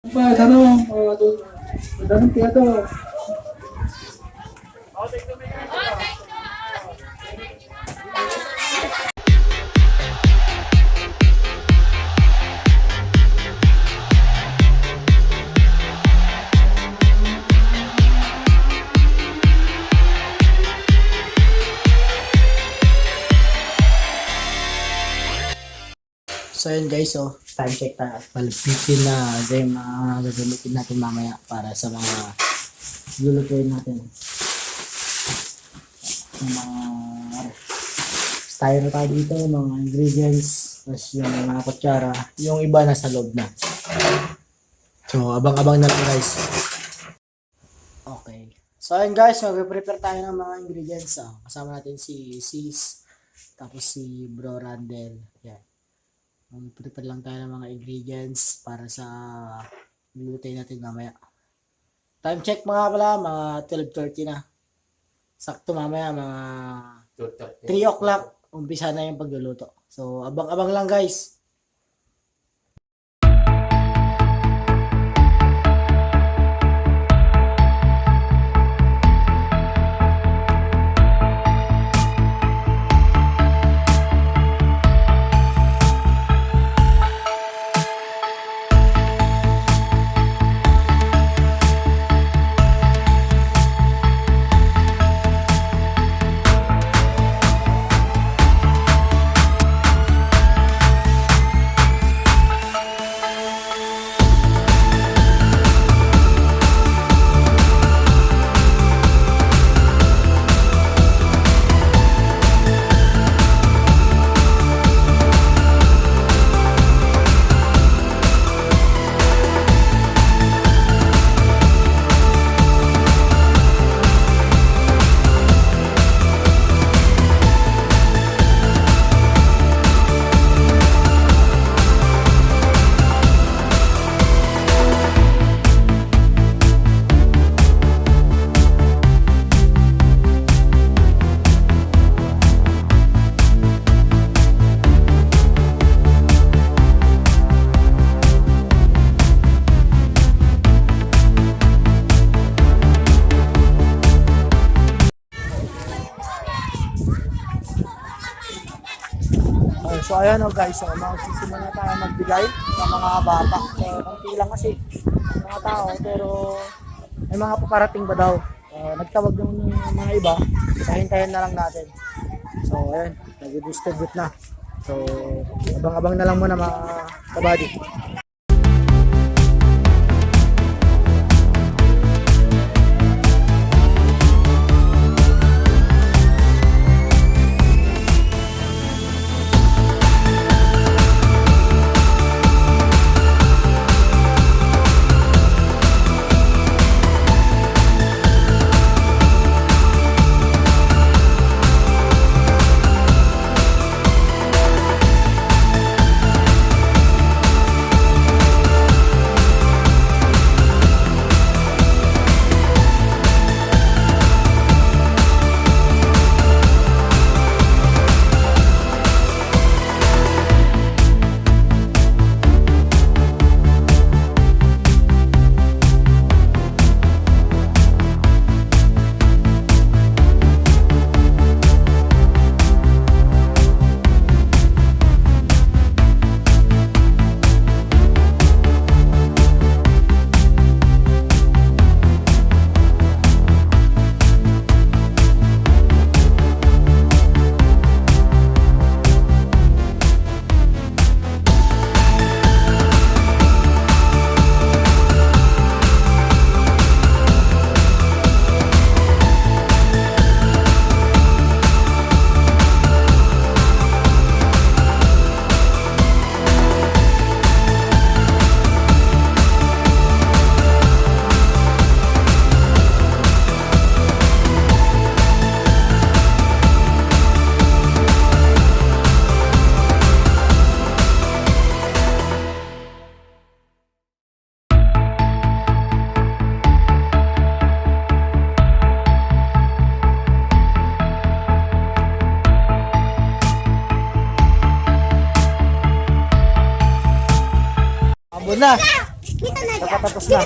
Tanong, tanong kaya to. So yun guys, so time check tayo. 12:15 na. Ito yung mga gagamitin natin mamaya para sa mga lulutuin natin. Yung mga styro tayo dito, mga ingredients, tapos yung mga kutsara, yung iba nasa loob na. So abang-abang na lang guys. Okay. So ayun guys, mag-prepare tayo ng mga ingredients. Kasama natin si Sis, tapos si Bro Randel. Yan. Prepare lang tayo ng mga ingredients para sa lulutuin natin mamaya. Time check mga pala, mga 12:30 na. Sakto mamaya, mga 3 o'clock, umpisa na yung pagluluto. So, abang-abang lang guys. So ayan o guys, so magsisimula na tayo magbigay sa mga bata. So konti lang kasi mga tao, pero may mga paparating ba daw. Nagtawag ng mga iba, hintayin na lang natin. So ayan, nag-distribute na. So abang-abang na lang muna mga kabady. Abon na. Kita na Napatapos na.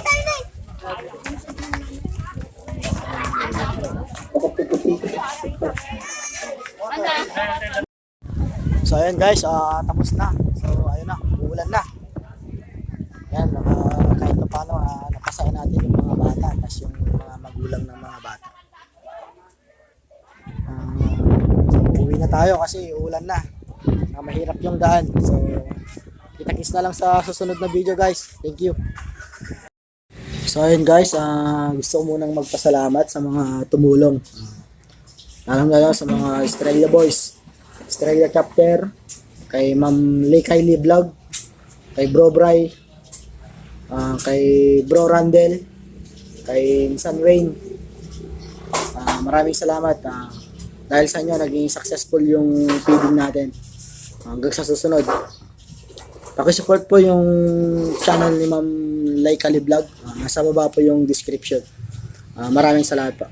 So ayun guys, tapos na. So ayun na, uulan na. Yan, kahit pa paano, napasain natin yung mga bata, tapos yung mga magulang ng mga bata. Uwi na tayo kasi uulan na. Mahirap yung daan. So, kita-kits na lang sa susunod na video guys. Thank you. So ayun guys, gusto ko munang magpasalamat sa mga tumulong. Lalo sa mga Estrella Boys, Estrella Chapter, kay Ma'am Lekay Vlog, kay Bro Bry, kay Bro Randel, kay San Wayne. Maraming salamat. Dahil sa inyo, naging successful yung feeding natin. Hanggang sa susunod. Pakisupport po yung channel ni Ma'am Lekay Vlog. Nasa baba po yung description. Maraming salamat po.